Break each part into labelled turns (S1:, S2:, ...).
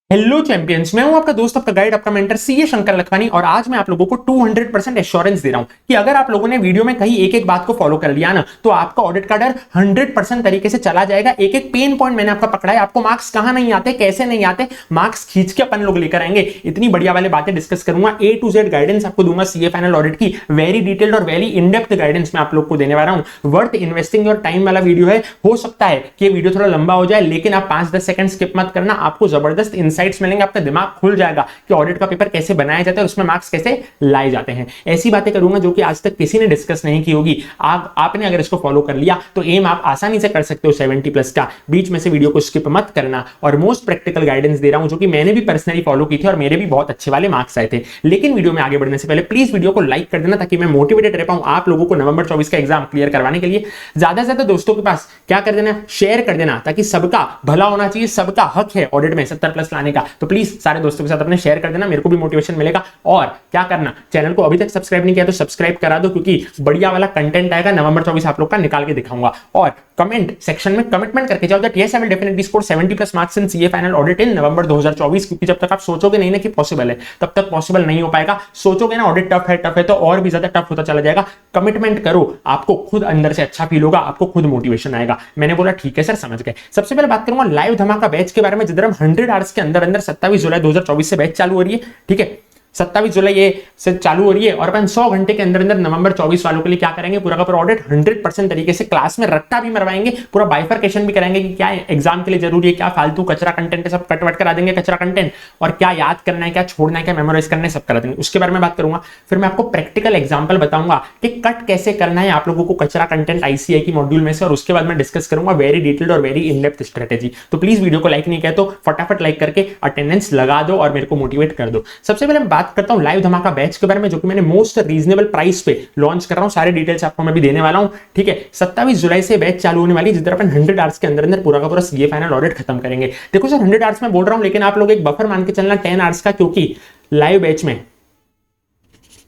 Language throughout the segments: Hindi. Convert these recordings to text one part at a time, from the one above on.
S1: हेलो चैंपियंस, मैं हूं आपका दोस्त, आपका गाइड, आपका मेंटर सीए शंकर लखवानी। और आज मैं आप लोगों को 200% एश्योरेंस दे रहा हूं कि अगर आप लोगों ने वीडियो में कहीं एक एक बात को फॉलो कर लिया ना, तो आपका ऑडिट का डर 100% तरीके से चला जाएगा। एक एक पेन पॉइंट मैंने आपका पकड़ा है। आपको मार्क्स कहां नहीं आते, कैसे नहीं आते, मार्क्स खींच के अपन लोग लेकर आएंगे। इतनी बढ़िया वाली बातें डिस्कस करूंगा। ए टू जेड गाइडेंस आपको दूंगा सीए फाइनल ऑडिट की। वेरी डिटेल्ड और वेरी इन डेप्थ गाइडेंस मैं आप लोग को देने वाला हूं। वर्थ इन्वेस्टिंग योर टाइम वाला वीडियो है। हो सकता है कि वीडियो थोड़ा लंबा हो जाए, लेकिन आप 5-10 सेकंड स्किप मत करना। आपको जबरदस्त इंसाइट्स मिलेंगे, आपका दिमाग खुल जाएगा कि ऑडिट का पेपर कैसे बनाया जाता है और उसमें मार्क्स कैसे लाए जाते हैं। ऐसी बातें करूंगा जो कि आज तक किसी ने डिस्कस नहीं की होगी। आपने अगर इसको फॉलो कर लिया तो एम आप आसानी से कर सकते हो 70+ का। बीच में से वीडियो को स्किप मत करना। और मोस्ट प्रैक्टिकल गाइडेंस दे रहा हूं जो कि मैंने भी पर्सनली फॉलो की थी और मेरे भी बहुत अच्छे वाले मार्क्स आए थे। लेकिन वीडियो में आगे बढ़ने से पहले प्लीज वीडियो को लाइक कर देना, ताकि मैं मोटिवेटेड रह पाऊं आप लोगों को नवंबर 24 का एग्जाम क्लियर करवाने के लिए। ज्यादा से ज्यादा दोस्तों के पास क्या कर देना, शेयर कर देना, ताकि सबका भला होना चाहिए। सबका हक है ऑडिट में 70+ लाने का। तो प्लीज सारे दोस्तों के साथ अपने शेयर कर देना, मेरे को भी मोटिवेशन मिलेगा। और क्या करना, चैनल को अभी तक सब्सक्राइब नहीं किया तो सब्सक्राइब करा दो, क्योंकि बढ़िया वाला कंटेंट आएगा नवंबर 24 आप लोग का निकाल के दिखाऊंगा। और कमेंट सेक्शन में कमिटमेंट करके जाओ that yes I will definitely score 70+ marks in CA final audit in November 2024। क्योंकि जब तक आप सोचोगे नहीं ना कि पॉसिबल है, तब तक पॉसिबल नहीं हो पाएगा। सोचोगे ना ऑडिट टफ है तो और भी ज्यादा टफ होता चला जाएगा। कमिटमेंट करो, आपको खुद अंदर से अच्छा फील होगा, आपको खुद मोटिवेशन आएगा। मैंने बोला ठीक है सर, समझ गए। सबसे पहले बात करूंगा लाइव धमाका बैच के बारे में, जिधर हम 100 आवर्स के अंदर अंदर 27 जुलाई 2024 से बैच चालू हो रही है। ठीक है, 27 जुलाई ये से चालू हो रही है। और अपन 100 घंटे के अंदर अंदर नवंबर 24 वालों के लिए क्या करेंगे, पूरा का पूरा ऑडिट 100% तरीके से क्लास में रट्टा भी मरवाएंगे, पूरा बाइफरकेशन भी कराएंगे कि क्या एग्जाम के लिए जरूरी है, क्या फालतू कचरा कंटेंट है, सब कटवट करा देंगे कचरा कंटेंट। और क्या याद करना है, क्या छोड़ना है, क्या मेमोराइज करना है, सब करा देंगे। उसके बारे में बात करूंगा। फिर मैं आपको प्रैक्टिकल एग्जाम्पल बताऊंगा कि कट कैसे करना है आप लोगों को कचरा कंटेंट आईसीआई की मॉड्यूल में से। और उसके बाद मैं डिस्कस करूंगा वेरी डिटेल्ड और वेरी इन डेप्थ स्ट्रेटेजी। तो प्लीज वीडियो को लाइक नहीं किया तो फटाफट लाइक करके अटेंडेंस लगा दो और मेरे को मोटिवेट कर दो। सबसे पहले मैं बात करता हूं लाइव धमाका का बैच के बारे में, जो कि मैंने मोस्ट रीजनेबल प्राइस पे लॉन्च कर रहा हूं। सारे डिटेल्स आपको मैं भी देने वाला हूं। ठीक है, 27 जुलाई से बैच चालू होने वाली, जिधर अपन 100 आवर्स के अंदर अंदर पूरा का पूरा सीए फाइनल ऑडिट खत्म करेंगे। देखो सर, 100 आवर्स में बोल रहा हूं, लेकिन आप लोग एक बफर मान के चलना 10 आवर्स का, क्योंकि लाइव बैच में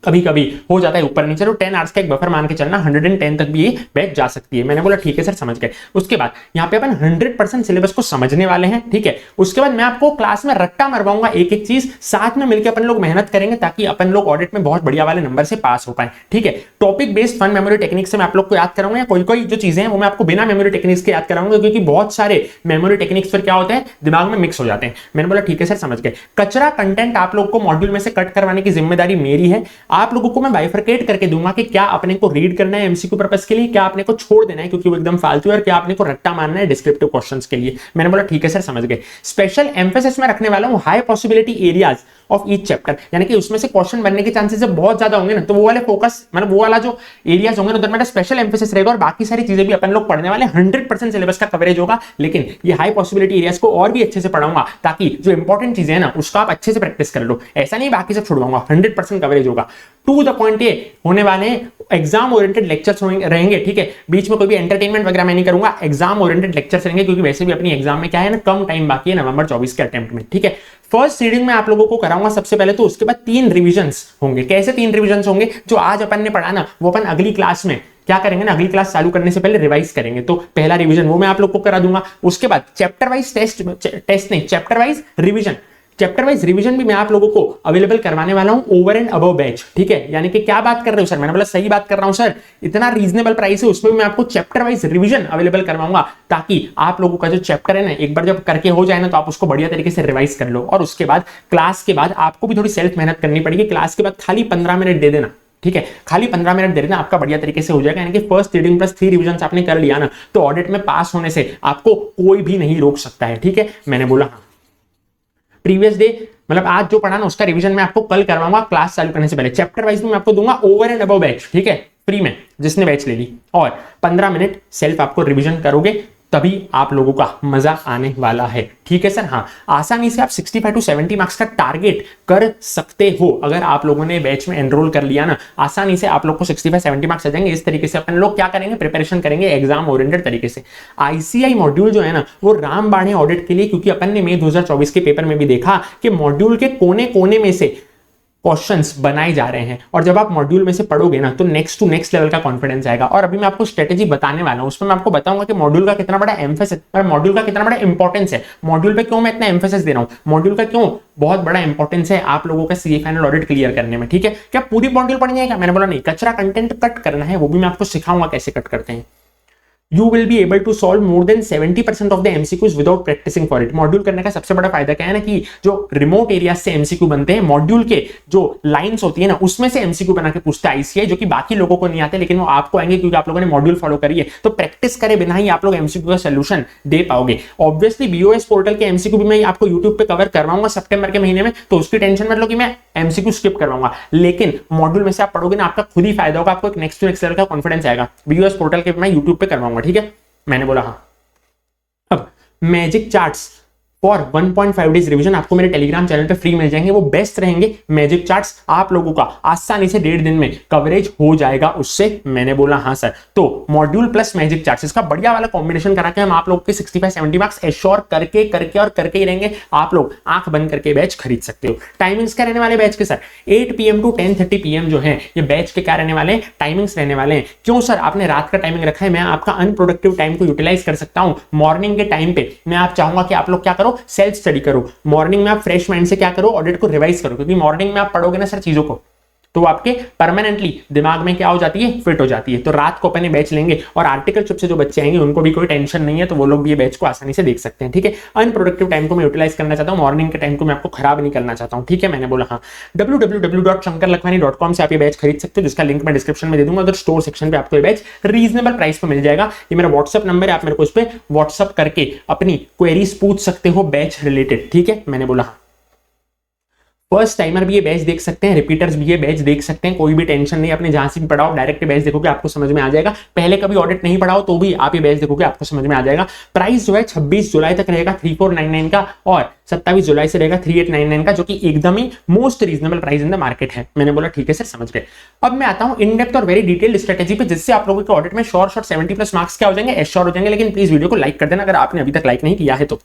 S1: कभी कभी हो जाता है ऊपर नीचे। तो 10 आवर्स का एक बफर मान के चलना, 110 तक भी ये बैच जा सकती है। मैंने बोला ठीक है सर, समझ गए। उसके बाद यहाँ पे अपन 100% सिलेबस को समझने वाले हैं। ठीक है, उसके बाद मैं आपको क्लास में रट्टा मरवाऊंगा, एक एक चीज साथ में मिलकर अपन लोग मेहनत करेंगे, ताकि अपन लोग ऑडिट में बहुत बढ़िया वाले नंबर से पास हो पाए। ठीक है, topic based fun memory technique से मैं आप लोग को याद कराऊंगा, या कोई कोई जो चीजें हैं वो मैं आपको बिना मेमोरी टेक्निक्स के याद कराऊंगा, क्योंकि बहुत सारे मेमोरी टेक्निक्स फिर क्या होते हैं, दिमाग में मिक्स हो जाते हैं। मैंने बोला ठीक है सर, समझ गए। कचरा कंटेंट आप लोग को मॉड्यूल में से कट करवाने की जिम्मेदारी मेरी है। आप लोगों को मैं बाइफरकेट करके दूंगा कि क्या अपने को रीड करना है एमसीक्यू पर्पस के लिए, क्या अपने को छोड़ देना है क्योंकि वो एकदम फालतू है, और क्या अपने को रट्टा मारना है डिस्क्रिप्टिव क्वेश्चंस के लिए। मैंने बोला ठीक है सर, समझ गए। स्पेशल एम्फेसिस में रखने वाला हूं high possibility areas of each chapter, यानी कि उसमें से क्वेश्चन बनने के चांसेस जब बहुत ज्यादा होंगे ना, तो वो वाले फोकस, मतलब वो वाला जो एरियाज होंगे ना, उधर मेरा स्पेशल एम्फेसिस रहेगा। और बाकी सारी चीजें भी अपन लोग पढ़ने वाले, 100% सिलेबस का कवरेज होगा। लेकिन ये हाई पॉसिबिलिटी एरियाज को और भी अच्छे से पढ़ाऊंगा, ताकि जो इंपॉर्टेंट चीजें हैं ना, उसका आप अच्छे से प्रैक्टिस कर लो। ऐसा नहीं बाकी सब छुड़वाऊंगा, 100% कवरेज होगा। टू द पॉइंट ये होने वाले हैं, एग्जाम ओरिएंटेड लेक्चर्स रहेंगे। ठीक है, बीच में कोई भी एंटरटेनमेंट वगैरह मैं नहीं करूंगा, एग्जाम ओरिएंटेड लेक्चर्स रहेंगे, क्योंकि वैसे भी अपनी एग्जाम में क्या है ना, कम टाइम बाकी है नवंबर 24 के अटेम्प्ट में। ठीक है, फर्स्ट रीडिंग में आप लोगों को कराऊंगा सबसे पहले, तो उसके बाद 3 रिविजन्स होंगे। कैसे 3 रिविजन्स होंगे, जो आज अपन ने पढ़ा ना, वो अपन अगली क्लास में क्या करेंगे ना, अगली क्लास चालू करने से पहले रिवाइज करेंगे। तो पहला रिवीजन वो मैं आप लोग को करा दूंगा। उसके बाद चैप्टर वाइज टेस्ट नहीं, chapter wise revision. Chapter wise revision भी मैं आप लोगों को अवेलेबल करवाने वाला हूं ओवर एंड अबव बैच। ठीक है, यानी कि क्या बात कर रहे हो सर, मैंने बोला सही बात कर रहा हूं सर, इतना रीजनेबल प्राइस है, उसमें भी मैं आपको चैप्टर वाइज रिवीजन अवेलेबल करवाऊंगा, ताकि आप लोगों का जो चैप्टर है ना, एक बार जब करके हो जाए ना, तो आप उसको बढ़िया तरीके से रिवाइज कर लो। और उसके बाद क्लास के बाद आपको भी थोड़ी सेल्फ मेहनत करनी पड़ेगी। क्लास के बाद खाली 15 मिनट दे देना। ठीक है, खाली 15 मिनट दे देना, आपका बढ़िया तरीके से हो जाएगा। यानी कि फर्स्ट रीडिंग प्लस 3 रिवीजन आपने कर लिया ना, तो ऑडिट में पास होने से आपको कोई भी नहीं रोक सकता है। ठीक है, मैंने बोला प्रीवियस डे, मतलब आज जो पढ़ा ना, उसका रिवीजन मैं आपको कल करवाऊंगा क्लास चालू करने से पहले। चैप्टर वाइज में मैं आपको दूंगा ओवर एंड अबव बैच। ठीक है, फ्री में, जिसने बैच ले ली। और 15 मिनट सेल्फ आपको रिवीजन करोगे, तभी आप लोगों का मजा आने वाला है। ठीक है सर, हाँ, आसानी से आप 65 to 70 मार्क्स का टारगेट कर सकते हो। अगर आप लोगों ने बैच में एनरोल कर लिया ना, आसानी से आप लोग को 65-70 मार्क्स आ जाएंगे। इस तरीके से अपन लोग क्या करेंगे, प्रिपरेशन करेंगे एग्जाम ओरिएंटेड तरीके से। आईसीआई मॉड्यूल जो है ना, वो रामबाण है ऑडिट के लिए, क्योंकि अपन ने मई 2024 के पेपर में भी देखा कि मॉड्यूल के कोने कोने में से क्वेश्चंस बनाए जा रहे हैं, और जब आप मॉड्यूल में से पढ़ोगे ना तो नेक्स्ट टू नेक्स्ट लेवल का कॉन्फिडेंस आएगा। और अभी मैं आपको स्ट्रेटेजी बताने वाला हूं, उसमें मैं आपको बताऊंगा कि मॉड्यूल का कितना बड़ा एम्फेसिस और मॉड्यूल का कितना बड़ा इंपॉर्टेंस है, मॉड्यूल पे क्यों मैं इतना एम्फेसिस दे रहा हूं, मॉड्यूल का क्यों बहुत बड़ा इंपॉर्टेंस है आप लोगों का सीए फाइनल ऑडिट क्लियर करने में। ठीक है, क्या पूरी मॉड्यूल पढ़नी है क्या? मैंने बोला नहीं, कचरा कंटेंट कट करना है, वो भी मैं आपको सिखाऊंगा कैसे कट करते हैं। You will be able to solve more than 70% of the MCQs without practicing for it। Module करने का सबसे बड़ा फायदा क्या है ना कि जो रिमोट एरिया से एमसीक्यू बनते हैं, मॉड्यूल के जो लाइंस होती है ना उसमें से एमसीक्यू बना के पूछता है आईसीआई, जो कि बाकी लोगों को नहीं आते, लेकिन वो आपको आएंगे क्योंकि आप लोगों ने मॉड्यूल फॉलो करी है। तो प्रैक्टिस करे बिना ही आप लोग एमसीक्यू का सोल्यूशन दे पाओगे। ऑब्वियसली बीओएस पोर्टल के एमसीक्यू भी मैं आपको यूट्यूब पे कवर करवाऊंगा सितंबर के महीने में, तो उसकी टेंशन मत लो कि मैं एमसीक्यू स्किप करवाऊंगा, लेकिन मॉड्यूल में से आप पढ़ोगे ना आपका खुद ही फायदा होगा, आपको एक नेक्स्ट टू नेक्स्ट लेवल का कॉन्फिडेंस आएगा। बीओएस पोर्टल के मैं यूट्यूब पे करवाऊंगा। ठीक है, मैंने बोला हाँ। अब magic charts for 1.5 days revision आपको मेरे टेलीग्राम चैनल पे फ्री मिल जाएंगे, वो बेस्ट रहेंगे मैजिक चार्ट्स, आप लोगों का आसानी से 1.5 दिन में कवरेज हो जाएगा उससे। मैंने बोला हाँ सर। तो मॉड्यूल प्लस मैजिक चार्ट्स, इसका बढ़िया वाला कॉम्बिनेशन करा के हम आप लोगों के 65-70 मार्क्स एश्योर करके करके ही रहेंगे। आप लोग आंख बंद करके बैच खरीद सकते हो। टाइमिंग्स क्या रहने वाले बैच के सर? 8 PM टू 10:30 PM जो है ये बैच के क्या रहने वाले हैं, टाइमिंग्स रहने वाले हैं। क्यों सर आपने रात का टाइमिंग रखा है? मैं आपका अनप्रोडक्टिव टाइम को यूटिलाइज कर सकता हूं। मॉर्निंग के टाइम पे मैं आप चाहूंगा कि आप लोग क्या करो, सेल्फ स्टडी करो। मॉर्निंग में आप फ्रेश माइंड से क्या करो, ऑडिट को रिवाइज करो, क्योंकि मॉर्निंग में आप पढ़ोगे ना सर चीजों को तो आपके परमानेंटली दिमाग में क्या हो जाती है, फिट हो जाती है। तो रात को अपने बैच लेंगे, और आर्टिकल चिप से जो बच्चे आएंगे उनको भी कोई टेंशन नहीं है, तो वो लोग भी ये बैच को आसानी से देख सकते हैं। ठीक है, अनप्रोडक्टिव टाइम को मैं यूटिलाइज करना चाहता हूं, मॉर्निंग के टाइम को मैं आपको खराब नहीं करना चाहता हूं। ठीक है, मैंने बोला हाँ। www.shankarlakhwani.com से आप ये बैच खरीद सकते हो, जिसका लिंक मैं डिस्क्रिप्शन में दे दूंगा। उधर स्टोर सेक्शन पे आपको ये बैच रीजनेबल प्राइस पे मिल जाएगा। ये मेरा व्हाट्सअप नंबर है, आप मेरे को इस पे व्हाट्सअप करके अपनी क्वेरीज पूछ सकते हो बैच रिलेटेड। ठीक है, मैंने बोला हाँ। फर्स्ट टाइमर भी ये बैच देख सकते हैं, रिपीटर्स भी ये बैच देख सकते हैं, कोई भी टेंशन नहीं। अपने जहां से भी पढ़ाओ डायरेक्ट बैच देखोगे आपको समझ में आ जाएगा। पहले कभी ऑडिट नहीं पढ़ाओ तो भी आप ये बैच देखोगे आपको समझ में आ जाएगा। प्राइस जो है 26 जुलाई तक रहेगा 3499 का, और 27 जुलाई से रहेगा 3899 का, जो कि एकदम ही most reasonable price in the market है। मैंने बोला ठीक है सर, समझ गए। अब मैं आता हूं इन डेप्थ और वेरी डिटेल्ड स्ट्रेटेजी पे, जिससे आप लोगों के ऑडिट में शॉर्ट 70+ मार्क्स क्या हो जाएंगे, एश्योर हो जाएंगे। लेकिन प्लीज वीडियो को लाइक कर देना अगर आपने अभी तक लाइक नहीं किया है तो।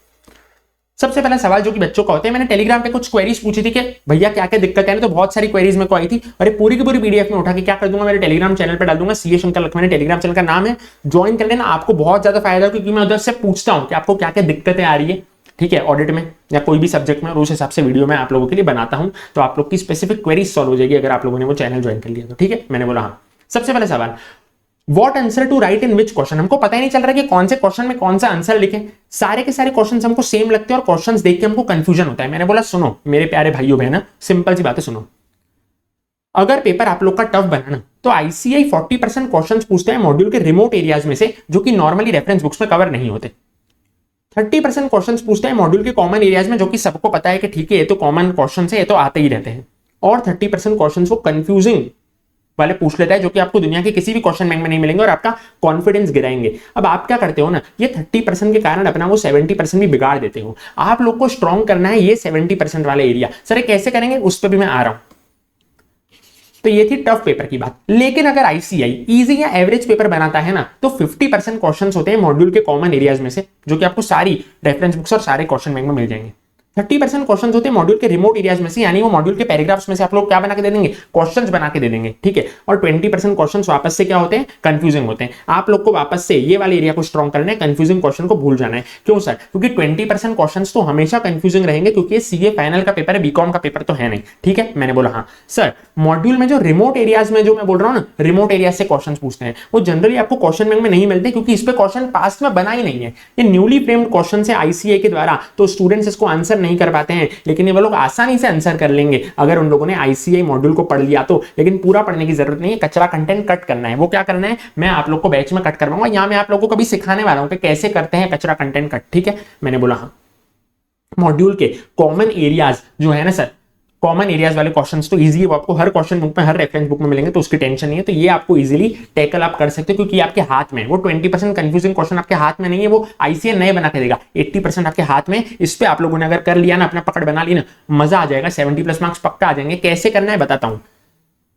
S1: सबसे पहला सवाल जो कि बच्चों का होता है, मैंने टेलीग्राम पे कुछ क्वेरीज पूछी थी कि भैया क्या क्या दिक्कत है, तो बहुत सारी क्वेरीज मेरे को आई थी। अरे पूरी की पूरी पीडीएफ में उठा के क्या कर दूंगा, मेरे टेलीग्राम चैनल पे डाल दूंगा। CA Shankar Lakhwani Telegram channel का नाम है, ज्वाइन कर लेना, आपको बहुत ज्यादा फायदा है, क्योंकि मैं उधर से पूछता हूं कि आपको क्या क्या दिक्कतें आ रही है, ठीक है, ऑडिट में या कोई भी सब्जेक्ट में, और उस हिसाब से वीडियो में आप लोगों के लिए बनाता हूं, तो आप लोग की स्पेसिफिक क्वेरीज सॉल्व हो जाएगी अगर आप लोगों ने वो चैनल ज्वाइन कर लिया तो। ठीक है, मैंने बोला हाँ। सबसे पहले सवाल, What answer to write in which question? हमको पता ही नहीं चल रहा कि कौन से क्वेश्चन में कौन सा आंसर लिखें। सारे के सारे क्वेश्चंस हमको सेम लगते हैं और क्वेश्चंस देख के हमको कंफ्यूजन होता है। मैंने बोला सुनो मेरे प्यारे भाइयों बहनों, सिंपल सी बात है, सुनो। अगर पेपर आप लोग का टफ बना ना तो आईसीआई 40% क्वेश्चंस पूछते हैं मॉड्यूल के रिमोट एरियाज में से, जो कि नॉर्मली रेफरेंस बुक्स में कवर नहीं होते। 30% क्वेश्चंस पूछते हैं मॉड्यूल के कॉमन एरियाज में, जो कि सबको पता है कि ठीक है ये तो कॉमन क्वेश्चन है, ये तो आते ही रहते हैं। और 30% क्वेश्चन वो कंफ्यूजिंग वाले पूछ लेता है, जो कि आपको दुनिया के किसी भी क्वेश्चन बैंक में नहीं मिलेंगे और आपका कॉन्फिडेंस गिराएंगे। अब आप क्या करते हो ना, ये 30% के कारण अपना वो 70% भी बिगाड़ देते हो। आप लोग को स्ट्रॉन्ग करना है ये 70% वाले एरिया। सर ये कैसे करेंगे, उस पर भी मैं आ रहा हूं। तो ये थी टफ पेपर की बात। लेकिन अगर आईसीआई इजी या एवरेज पेपर बनाता है ना, तो 50% क्वेश्चंस होते हैं मॉड्यूल के कॉमन एरियाज में से, जो कि आपको सारी रेफरेंस बुक्स और सारे क्वेश्चन बैंक में मिल जाएंगे। 30% क्वेश्चंस होते हैं मॉड्यूल के रिमोट एरियाज में से, यानी वो मॉड्यूल के पैराग्राफ्स में से आप लोग क्या बना के दे देंगे, क्वेश्चंस बना के दे देंगे, ठीक है। और 20% क्वेश्चंस वापस से क्या होते हैं, कंफ्यूजिंग होते हैं। आप लोग को वापस से ये वाले एरिया को स्ट्रॉन्ग करना है, कंफ्यूजिंग क्वेश्चन को भूल जाना है। क्यों सर? क्योंकि 20% क्वेश्चंस तो हमेशा कंफ्यूजिंग रहेंगे, क्योंकि ये सीए फाइनल का पेपर है, बीकॉम का पेपर तो है नहीं, ठीक है। मैंने बोला हाँ सर, मॉड्यूल में जो रिमोट एरियाज में जो मैं बोल रहा हूँ ना, रिमोट एरिया से क्वेश्चन पूछते हैं, वो जनरली आपको क्वेश्चन बैंक में नहीं मिलते, क्योंकि इस पे क्वेश्चन पास्ट में बना ही नहीं है। ये न्यूली फ्रेम्ड क्वेश्चन है आईसीआई के द्वारा, तो स्टूडेंट्स इसको आंसर नहीं कर पाते हैं, लेकिन ये वो लोग आसानी से आंसर कर लेंगे अगर उन लोगों ने आईसीआई मॉड्यूल को पढ़ लिया तो। लेकिन पूरा पढ़ने की जरूरत नहीं है, कचरा कंटेंट कट करना है। वो क्या करना है, मैं आप लोग को बैच में कट करवाऊंगा, यहां मैं आप लोगों को कभी सिखाने वाला हूं कि कैसे करते हैं कचरा कंटेंट कट, ठीक है। मैंने बोला हाँ। मॉड्यूल के कॉमन एरियाज जो है ना सर, कॉमन एरियाज वाले क्वेश्चंस तो इजी है, वो आपको हर क्वेश्चन बुक में, हर रेफरेंस बुक में मिलेंगे, तो उसकी टेंशन नहीं है। तो ये आपको इजीली टैकल आप कर सकते हो, क्योंकि आपके हाथ में वो 20% कंफ्यूजिंग क्वेश्चन आपके हाथ में नहीं है, वो आईसीआई नए बना के देगा। 80% आपके हाथ में, इस पे आप लोगों ने अगर कर लिया ना, अपना पकड़ बना ली ना, मजा आ जाएगा, 70+ मार्क्स पक्का आ जाएंगे। कैसे करना है बताता हूं।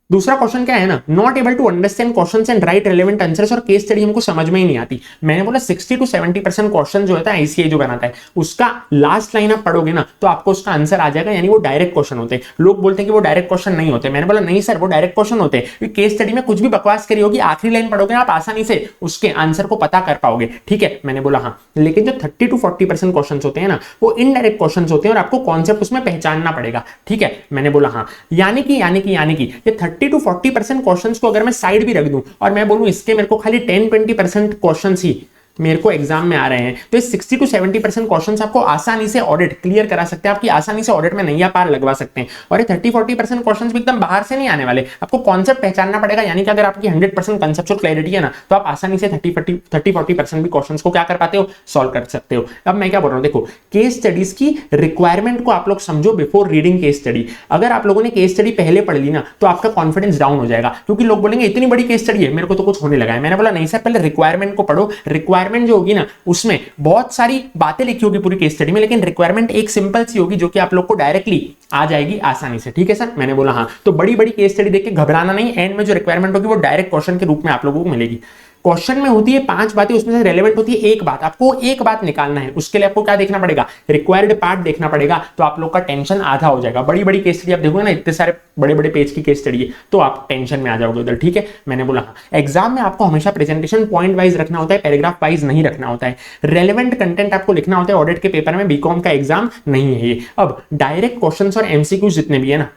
S1: दूसरा क्वेश्चन क्या है ना, not able to understand questions and write relevant answers, और केस स्टडी हमको समझ में ही नहीं आती। मैंने बोला 60 to 70% क्वेश्चन जो होता है आईसीआई जो बनाता है उसका लास्ट लाइन आप पढ़ोगे ना तो आपको उसका आंसर आ जाएगा, यानी वो डायरेक्ट क्वेश्चन होते हैं। लोग बोलते हैं कि वो डायरेक्ट क्वेश्चन नहीं होते, मैंने बोला नहीं सर वो डायरेक्ट क्वेश्चन होते हैं, क्योंकि केस स्टडी में कुछ भी बकवास करी होगी आखिरी लाइन पढ़ोगे आप आसानी से उसके आंसर को पता कर पाओगे, ठीक है। मैंने बोला हाँ, लेकिन जो 30 to 40% क्वेश्चन होते हैं ना वो इनडायरेक्ट क्वेश्चन होते हैं और आपको कॉन्सेप्ट उसमें पहचानना पड़ेगा, ठीक है। मैंने बोला हाँ, यानी कि ये 30 to 40% क्वेश्चंस को अगर मैं साइड भी रख दूं और मैं बोलूं इसके मेरे को खाली 10-20% क्वेश्चंस ही मेरे को एग्जाम में आ रहे हैं, तो इस 60 to 70% क्वेश्चंस आपको आसानी से ऑडिट क्लियर करा सकते हैं, आपकी आसानी से ऑडिट में नैया पार लगवा सकते हैं। और ये 30-40% क्वेश्चंस भी एकदम बाहर से नहीं आने वाले, आपको कॉन्सेप्ट पहचानना पड़ेगा, यानी कि अगर आपकी 100% कंसेप्चुअल क्लैरिटी है ना तो आप आसानी से 30-40% भी क्वेश्चंस को क्या कर पाते हो, सॉल्व कर सकते हो। अब मैं क्या बोल रहा हूँ, देखो केस स्टडीज की रिक्वायरमेंट को आप लोग समझो बिफोर रीडिंग केस स्टडी। अगर आप लोगों ने केस स्टडी पहले पढ़ ली ना तो आपका कॉन्फिडेंस डाउन हो जाएगा, क्योंकि लोग बोलेंगे इतनी बड़ी केस स्टडी है मेरे को तो कुछ होने लगा है। मैंने बोला नहीं सर, पहले रिक्वायरमेंट को पढ़ो। रिक्वायरमेंट जो होगी ना उसमें बहुत सारी बातें लिखी होगी पूरी केस स्टडी में, लेकिन रिक्वायरमेंट एक सिंपल सी होगी जो कि आप लोग को डायरेक्टली आ जाएगी आसानी से, ठीक है सर। मैंने बोला हाँ, तो बड़ी बड़ी केस स्टडी देख के घबराना नहीं, एंड में जो रिक्वायरमेंट होगी वो डायरेक्ट क्वेश्चन के रूप में आप लोगों को मिलेगी। क्वेश्चन में होती है 5 बातें, उसमें से रेलेवेंट होती है एक बात, आपको एक बात निकालना है, उसके लिए आपको क्या देखना पड़ेगा, रिक्वायर्ड पार्ट देखना पड़ेगा, तो आप लोग का टेंशन आधा हो जाएगा। बड़ी बड़ी केस स्टडी आप देखोगे ना, इतने सारे बड़े बड़े पेज की केस स्टडी है तो आप टेंशन में आ जाओगे उधर, ठीक है। मैंने बोला हाँ, एग्जाम में आपको हमेशा प्रेजेंटेशन पॉइंट वाइज रखना होता है, पैराग्राफ वाइज नहीं रखना होता है। रेलेवेंट कंटेंट आपको लिखना होता है, ऑडिट के पेपर में बीकॉम का एग्जाम नहीं है ये। अब डायरेक्ट क्वेश्चन और एमसीक्यूज जितने भी है ना,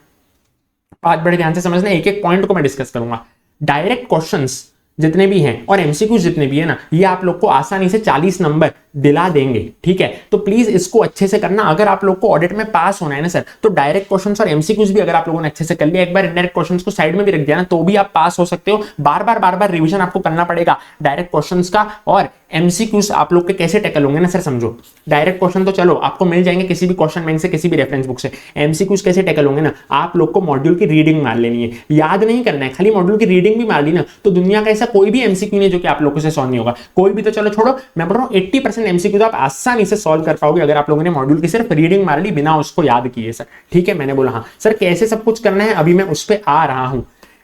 S1: आज बड़े ध्यान से समझना, एक एक पॉइंट को मैं डिस्कस करूंगा। डायरेक्ट क्वेश्चंस जितने भी हैं और एमसीक्यू जितने भी है ना, ये आप लोग को आसानी से 40 नंबर दिला देंगे, ठीक है। तो प्लीज इसको अच्छे से करना। अगर आप लोग को ऑडिट में पास होना है ना सर, तो डायरेक्ट क्वेश्चंस और एमसीक्यूज भी अगर आप लोगों ने अच्छे से कर लिया, एक बार इनडायरेक्ट क्वेश्चंस को साइड में भी रख दिया ना तो भी आप पास हो सकते हो। बार बार रिवीजन आपको करना पड़ेगा डायरेक्ट क्वेश्चंस का, और एमसीक्यूज आप लोग के कैसे टैकल होंगे ना सर, समझो। डायरेक्ट क्वेश्चन तो चलो आपको मिल जाएंगे किसी भी क्वेश्चन बैंक से, किसी भी रेफरेंस बुक से। एमसीक्यूज कैसे टैकल होंगे ना, आप लोग को मॉड्यूल की रीडिंग मार लेनी है, याद नहीं करना है, खाली मॉड्यूल की रीडिंग भी मार ली ना तो दुनिया का ऐसा कोई भी एमसीक्यू नहीं जो कि आप लोगों से सॉल्व नहीं होगा। कोई भी तो चलो छोड़ो, मैं बोल रहा हूं 80% एमसीक्यू तो आप आसानी से सॉल्व कर पाओगे अगर आप लोगों ने मॉड्यूल की सिर्फ रीडिंग मार ली बिना उसको याद किए सर, ठीक है। मैंने बोला हाँ सर, कैसे सब कुछ करना है अभी मैं उस पर आ रहा हूं।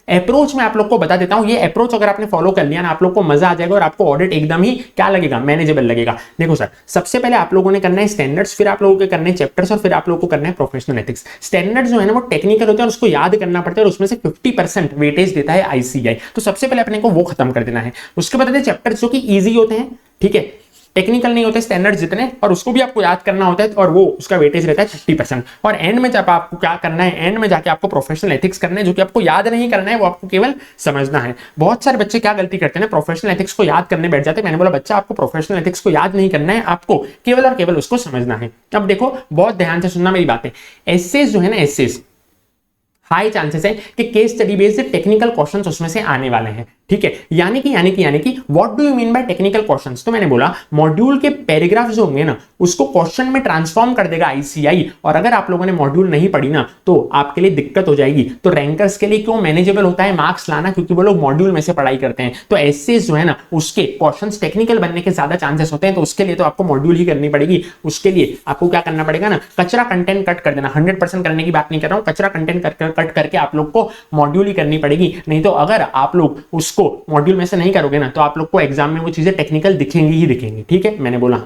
S1: अप्रोच में आप लोग को बता देता हूं, ये अप्रोच अगर आपने फॉलो कर लिया ना आप लोग को मजा आ जाएगा और आपको ऑडिट एकदम ही क्या लगेगा, मैनेजेबल लगेगा। देखो सर, सबसे पहले आप लोगों ने करना है स्टैंडर्ड्स, फिर आप लोगों के करने हैं चैप्टर्स, और फिर आप लोगों को करना है प्रोफेशनल एथिक्स। स्टैंडर्ड्स जो है ना वो टेक्निकल होते हैं और उसको याद करना पड़ता है, और उसमें से 50% वेटेज देता है आईसीआई, तो सबसे पहले अपने को वो खत्म कर देना है। उसके बाद चैप्टर्स जो कि ईजी होते हैं, ठीक है, टेक्निकल नहीं होते स्टैंडर्ड जितने, और उसको भी आपको याद करना होता है, और वो उसका वेटेज रहता है 30%। और एंड में जब आपको क्या करना है, एंड में जाके आपको प्रोफेशनल एथिक्स करना है, जो कि आपको याद नहीं करना है, वो आपको केवल समझना है। बहुत सारे बच्चे क्या गलती करते हैं, प्रोफेशनल एथिक्स को याद करने बैठ जाते हैं। मैंने बोला बच्चा, आपको प्रोफेशनल एथिक्स को याद नहीं करना है, आपको केवल और केवल उसको समझना है। अब देखो, बहुत ध्यान से सुनना मेरी बातें। एसेज जो है ना, एसेज हाई चांसेस है कि case study based technical questions उसमें से आने वाले हैं, ठीक है। यानी कि what do you mean by technical questions? तो मैंने बोला मॉड्यूल के पैराग्राफ जो होंगे ना उसको क्वेश्चन में ट्रांसफॉर्म कर देगा आईसीआई, और अगर आप लोगों ने मॉड्यूल नहीं पढ़ी ना तो आपके लिए दिक्कत हो जाएगी। तो रैंकर्स के लिए क्यों मैनेजेबल होता है मार्क्स लाना, क्योंकि वो लोग मॉड्यूल में से पढ़ाई करते हैं। तो एसेज जो है ना उसके क्वेश्चंस टेक्निकल बनने के ज्यादा चांसेस होते हैं, तो उसके लिए तो आपको मॉड्यूल ही करनी पड़ेगी। उसके लिए आपको क्या करना पड़ेगा ना, कचरा कंटेंट कट कर देना। 100% करने की बात नहीं कर रहा हूं, कचरा कंटेंट कट करके आप लोग को मॉड्यूल ही करनी पड़ेगी। नहीं तो अगर आप लोग उसको मॉड्यूल में से नहीं करोगे ना तो आप लोग को एग्जाम में वो चीजें टेक्निकल दिखेंगी ही दिखेंगी, ठीक है। मैंने बोला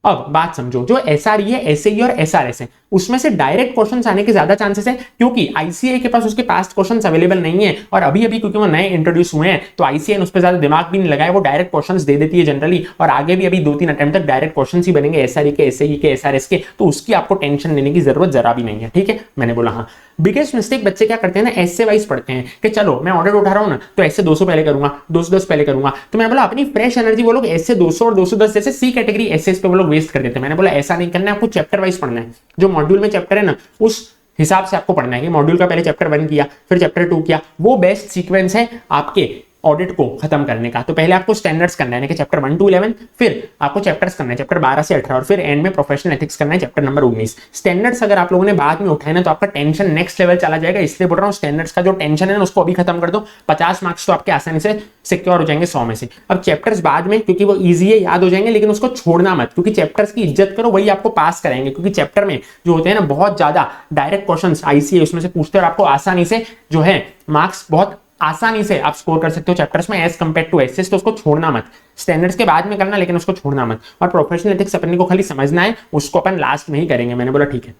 S1: अब बात समझो, जो एसआरई है, एसएई और एसआरएस है, उसमें से डायरेक्ट क्वेश्चंस आने के ज्यादा चांसेस हैं, क्योंकि आईसीआई के पास उसके पास्ट क्वेश्चंस अवेलेबल नहीं है, और अभी क्योंकि वो नए इंट्रोड्यूस हुए हैं तो आईसीआई ने उस पर ज्यादा दिमाग भी नहीं लगाया, वो डायरेक्ट क्वेश्चंस दे देती है जनरली, और आगे भी अभी 2-3 अटेम्प्ट तक डायरेक्ट क्वेश्चंस ही बनेंगे एसआरई के, एसएई के, एसआरएस के, तो उसकी आपको टेंशन लेने की जरूरत जरा भी नहीं है, ठीक है। मैंने बोला हाँ। बिगेस्ट मिस्टेक बच्चे क्या करते हैं ना, एसे वाइज पढ़ते हैं कि चलो मैं ऑर्डर उठा रहा हूं ना तो ऐसे 200 पहले करूंगा, 210 पहले करूंगा। तो मैंने बोला अपनी फ्रेश एनर्जी वो लोग ऐसे 200 और 210 जैसे सी कैटेगरी एसेस पे वो लोग वेस्ट कर देते हैं। मैंने बोला ऐसा नहीं करना है, आपको चैप्टर वाइज पढ़ना है। जो मॉड्यूल में चैप्टर है ना उस हिसाब से आपको पढ़ना है कि मॉड्यूल का पहले चैप्टर 1 किया, फिर चैप्टर 2 किया, वो बेस्ट सीक्वेंस है आपके ऑडिट को खत्म करने का। तो पहले आपको स्टैंडर्ड्स करना है कि चैप्टर 1 to 11, फिर आपको चैप्टर्स करना है चैप्टर 12 से 18 और फिर एंड में प्रोफेशनल एथिक्स करना है चैप्टर नंबर 19। स्टैंडर्ड्स अगर आप लोगों ने बाद में उठाए ना तो आपका टेंशन नेक्स्ट लेवल चला जाएगा, इसलिए बोल रहा हूँ स्टैंडर्ड्स का जो टेंशन है ना उसको अभी खत्म कर दो। 50 मार्क्स तो आपके आसानी से सिक्योर हो जाएंगे 100 में से। अब चैप्टर्स बाद में क्योंकि वो ईजी है याद हो जाएंगे, लेकिन उसको छोड़ना मत, क्योंकि चैप्टर्स की इज्जत करो, वही आपको पास कराएंगे। क्योंकि चैप्टर में जो होते हैं ना बहुत ज्यादा डायरेक्ट क्वेश्चंस आईसीए उसमें से पूछते हैं और आपको आसानी से जो है मार्क्स बहुत आसानी से आप स्कोर कर सकते हो चैप्टर्स में एज कंपेयर टू एसएस। तो उसको छोड़ना मत, स्टैंडर्ड्स के बाद में करना लेकिन उसको छोड़ना मत। और प्रोफेशनल एथिक्स अपने को खाली समझना है, उसको अपन लास्ट में ही करेंगे। मैंने बोला ठीक है।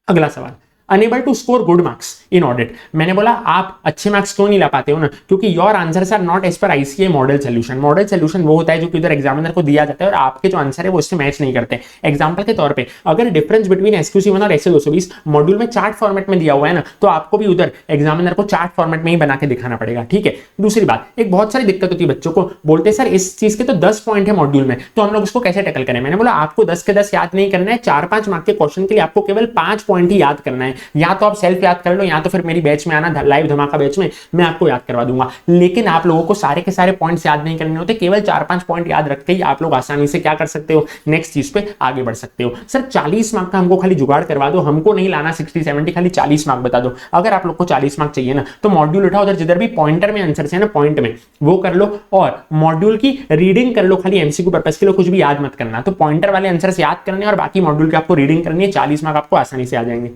S1: अगला सवाल, unable to score good marks in audit. मैंने बोला आप अच्छे मार्क्स क्यों नहीं ला पाते हो ना, क्योंकि your answers are not as per ICA model solution. Model solution वो होता है जो कि उधर एग्जामिनर को दिया जाता है और आपके जो आंसर है वो उससे मैच नहीं करते। एग्जांपल के तौर पे अगर डिफरेंस बिटवीन एसक्यूसी-1 और एसए 220 मॉड्यूल में चार्ट फॉर्मेट में दिया हुआ है ना, तो आपको भी उधर एग्जामिनर को चार्ट फॉर्मेट में ही बना के दिखाना पड़ेगा। ठीक है। दूसरी बात, एक बहुत सारी दिक्कत होती है बच्चों को, बोलते हैं सर इस चीज के तो 10 पॉइंट है मॉड्यूल में, तो हम लोग उसको कैसे टैकल करें। मैंने बोला आपको 10 के 10 याद नहीं करना है, 4-5 मार्क के क्वेश्चन के लिए आपको केवल 5 पॉइंट ही याद करना है। या तो आप सेल्फ याद कर लो या तो फिर मेरी बैच में आना, लाइव धमाका बैच में मैं आपको याद करवा दूंगा। लेकिन आप लोगों को सारे के सारे पॉइंट्स याद नहीं करने होते, केवल 4-5 पॉइंट याद रख के ही आप लोग आसानी से क्या कर सकते हो, नेक्स्ट चीज पे आगे बढ़ सकते हो। सर 40 मार्क का हमको खाली जुगाड़ करवा दो, हमको नहीं लाना 60-70, खाली 40 मार्क बता दो। अगर आप लोग को 40 मार्क चाहिए ना तो मॉड्यूल उठाओ, उधर जिधर भी पॉइंटर में आंसर है ना पॉइंट में वो कर लो और मॉड्यूल की रीडिंग कर लो। खाली एमसीक्यू पर्पस के लिए कुछ भी याद मत करना, तो पॉइंटर वाले आंसर याद करने और बाकी मॉड्यूल की आपको रीडिंग करनी है। 40 मार्क आपको आसानी से आ जाएंगे।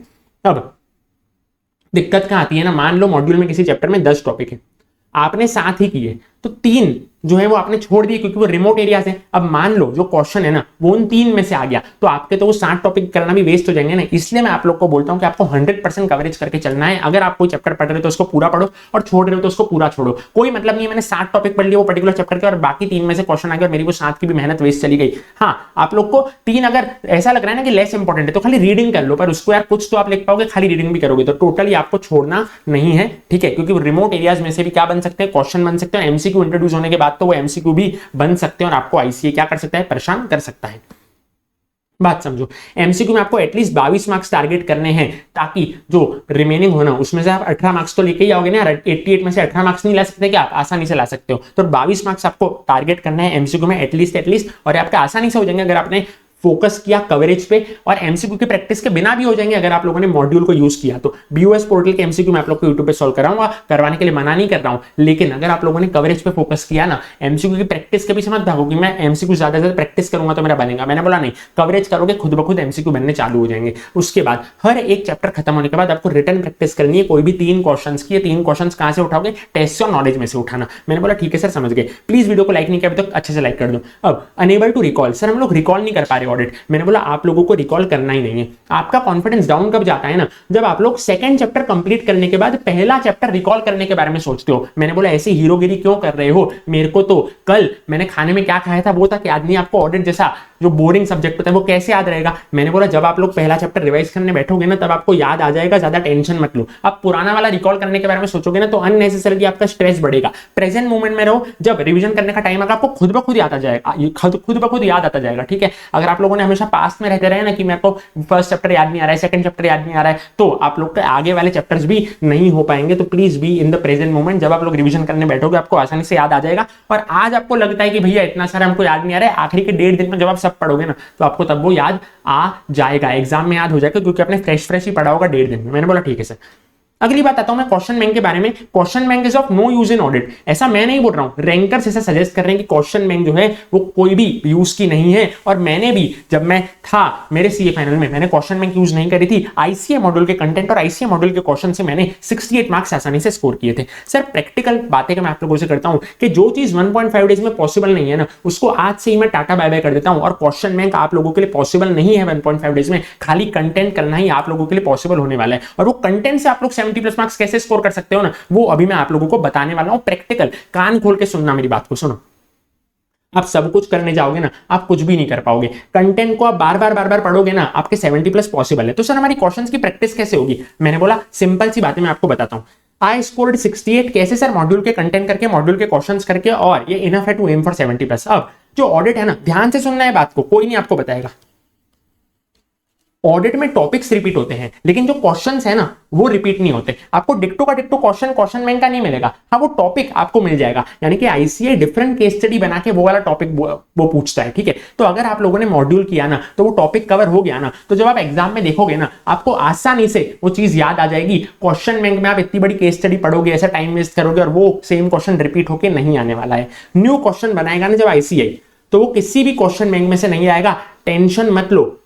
S1: अब दिक्कत कहां आती है ना, मान लो मॉड्यूल में किसी चैप्टर में 10 टॉपिक है, आपने 7 ही किए तो 3 जो है वो आपने छोड़ दिए क्योंकि वो रिमोट एरियाज है। अब मान लो जो क्वेश्चन है ना वो उन 3 में से आ गया तो आपके तो वो 60 टॉपिक करना भी वेस्ट हो जाएंगे ना। इसलिए मैं आप लोग को बोलता हूं कि आपको 100% कवरेज करके चलना है। अगर आप कोई चैप्टर पढ़ रहे हो तो उसको पूरा पढ़ो और छोड़ रहे हो तो उसको पूरा छोड़ो। कोई मतलब नहीं है मैंने 60 टॉपिक पढ़ लिए वो पर्टिकुलर चैप्टर के और बाकी 3 में से क्वेश्चन आ गया और मेरी वो 7 की भी मेहनत वेस्ट चली गई। हाँ, आप लोग को 3 अगर ऐसा लग रहा है ना कि लेस इंपॉर्टेंट है तो खाली रीडिंग कर लो, पर उसको यार कुछ तो आप लिख पाओगे, खाली रीडिंग भी करोगे तो टोटली आपको छोड़ना नहीं है। ठीक है, क्योंकि रिमोट एरियाज में से भी क्या बन सकते हैं, क्वेश्चन बन सकते हैं। एमसीक्यू इंट्रोड्यूस होने के बाद तो वो एमसीक्यू भी बन सकते हैं और आपको आईसीए क्या कर सकता है, परेशान कर सकता है। बात समझो, एमसीक्यू में आपको एटलीस्ट 22 मार्क्स टारगेट करने हैं ताकि जो रिमेनिंग हो ना उसमें से आप 18 मार्क्स तो लेके ही आओगे ना। 88 में से 18 मार्क्स नहीं ला सकते क्या, आप आसानी से ला सकते हो। तो 22 मार्क्स आपको टारगेट करना है एमसीक्यू में एटलीस्ट और आपके आसानी से हो जाएंगे अगर आपने फोकस किया कवरेज पे। और एमसीक्यू की प्रैक्टिस के बिना भी हो जाएंगे अगर आप लोगों ने मॉड्यूल को यूज किया तो। बीओएस पोर्टल के एमसीक्यू मैं आप लोग को यूट्यूब पे सॉल्व कराऊंगा, करवाने के लिए मना नहीं कर रहा हूं, लेकिन अगर आप लोगों ने कवरेज पे फोकस किया ना, एमसीक्यू की प्रैक्टिस के भी समझ भागो कि मैं एमसीक्यू ज्यादा से ज्यादा प्रैक्टिस करूंगा तो मेरा बनेगा। मैंने बोला नहीं, कवरेज करोगे खुद ब खुद एमसीक्यू बनने चालू हो जाएंगे। उसके बाद हर एक चैप्टर खत्म होने के बाद आपको रिटर्न प्रैक्टिस करनी है, कोई भी 3 क्वेश्चन की। 3 क्वेश्चन कहां से उठाओगे, टेस्ट और नॉलेज में से उठाना। मैंने बोला ठीक है सर समझ गए, प्लीज वीडियो को लाइक नहीं किया अभी तक अच्छे से लाइक कर दो। अब अनेबल टू रिकॉल, सर हम लोग रिकॉल नहीं कर पा रहे ऑडिट। मैंने बोला आप लोगों को रिकॉल करना ही नहीं है। आपका कॉन्फिडेंस डाउन कब जाता है ना, जब आप लोग सेकंड चैप्टर कंप्लीट करने के बाद पहला चैप्टर रिकॉल करने के बारे में सोचते हो। मैंने बोला ऐसी हीरोगिरी क्यों कर रहे हो, मेरे को तो कल मैंने खाने में क्या खाया था वो तक याद नहीं, आपको ऑडिट जैसा जो बोरिंग सब्जेक्ट होता है वो कैसे याद रहेगा। मैंने बोला जब आप लोग पहला चैप्टर रिवाइज करने बैठोगे ना तब आपको याद आ जाएगा, ज्यादा टेंशन मत लो। अब पुराना वाला रिकॉल करने के बारे में सोचोगे ना तो अननेसेसरली आपका स्ट्रेस बढ़ेगा। प्रेजेंट मोमेंट में रहो, जब रिवीजन करने का टाइम आएगा आपको खुद ब खुद याद आ जाएगा, खुद ब खुद याद आता जाएगा। ठीक है, अगर आप लोगों ने हमेशा पास्ट में रहते रहे ना कि मेरे को फर्स्ट चैप्टर याद नहीं आ रहा है, सेकंड चैप्टर याद नहीं आ रहा है, तो आप लोग के आगे वाले चैप्टर्स भी नहीं हो पाएंगे। तो please be in the present moment, जब आप लोग रिवीजन करने बैठोगे आपको आसानी से याद आ जाएगा। और आज आपको लगता है कि भैया इतना सारा हमको याद नहीं आ रहा है, आखिरी के 1.5 दिन में जब आप सब पढ़ोगे ना तो आपको तब वो याद आ जाएगा, एग्जाम में याद हो जाएगा, क्योंकि आपने फ्रेश ही पढ़ा होगा 1.5 दिन में। मैंने बोला ठीक है सर। अगली बात आता हूं मैं क्वेश्चन बैंक के बारे में। Question bank is of no use in audit, ऐसा मैं नहीं बोल रहा हूं, रैंकर्स ऐसा सजेस्ट कर रहे हैं कि क्वेश्चन बैंक जो है वो कोई भी यूज की नहीं है। और मैंने भी जब मैं था मेरे सीए फाइनल में मैंने क्वेश्चन बैंक यूज नहीं करी थी। आईसीए मॉड्यूल के कंटेंट और आईसीए मॉड्यूल के क्वेश्चन से मैंने 68 मार्क्स आसानी से स्कोर किए थे। सर प्रैक्टिकल बातें मैं आप लोगों से करता हूं कि जो चीज 1.5 डेज में पॉसिबल नहीं है ना उसको आज से ही मैं टाटा बाय बाय कर देता हूं। और क्वेश्चन बैंक आप लोगों के लिए पॉसिबल नहीं है 1.5 डेज में, खाली कंटेंट करना ही आप लोगों के लिए पॉसिबल होने वाला है। और वो कंटेंट से आप लोग 70+ मार्क्स कैसे स्कोर कर सकते हो ना, वो अभी मैं आप लोगों को बताने वाला हूं। प्रैक्टिकल कान खोल के सुनना, मेरी बात को सुनो। आप सब कुछ करने जाओगे ना आप कुछ भी नहीं कर पाओगे। कंटेंट को आप बार बार पढ़ोगे ना आपके 70+ पॉसिबल है। तो सर हमारी क्वेश्चंस की प्रैक्टिस कैसे होगी, मैंने बोला सिंपल सी बातें मैं आपको बताता हूं। आई स्कोर्ड 68 कैसे सर, मॉड्यूल के कंटेंट करके, मॉड्यूल के क्वेश्चंस करके, और ये इनफ है टू एम फॉर 70+। अब जो ऑडिट है ना, ध्यान से सुनना है बात को, कोई नहीं आपको बताएगा। ऑडिट में टॉपिक्स रिपीट होते हैं लेकिन जो क्वेश्चंस है ना वो रिपीट नहीं होते। आपको डिक्टो का डिक्टो क्वेश्चन बैंक का नहीं मिलेगा, हाँ वो टॉपिक आपको मिल जाएगा। यानी कि आईसीए डिफरेंट केस स्टडी बना के वो वाला टॉपिक वो पूछता है, ठीक है। तो अगर आप लोगों ने मॉड्यूल किया ना तो वो टॉपिक कवर हो गया ना, तो जब आप एग्जाम में देखोगे ना आपको आसानी से वो चीज याद आ जाएगी। क्वेश्चन बैंक में आप इतनी बड़ी केस स्टडी पढ़ोगे, ऐसा टाइम वेस्ट करोगे और वो सेम क्वेश्चन रिपीट होके नहीं आने वाला है। न्यू क्वेश्चन बनाएगा ना जब आईसीआई, तो वो किसी भी क्वेश्चन बैंक में से नहीं आएगा। टेंशन मत लो,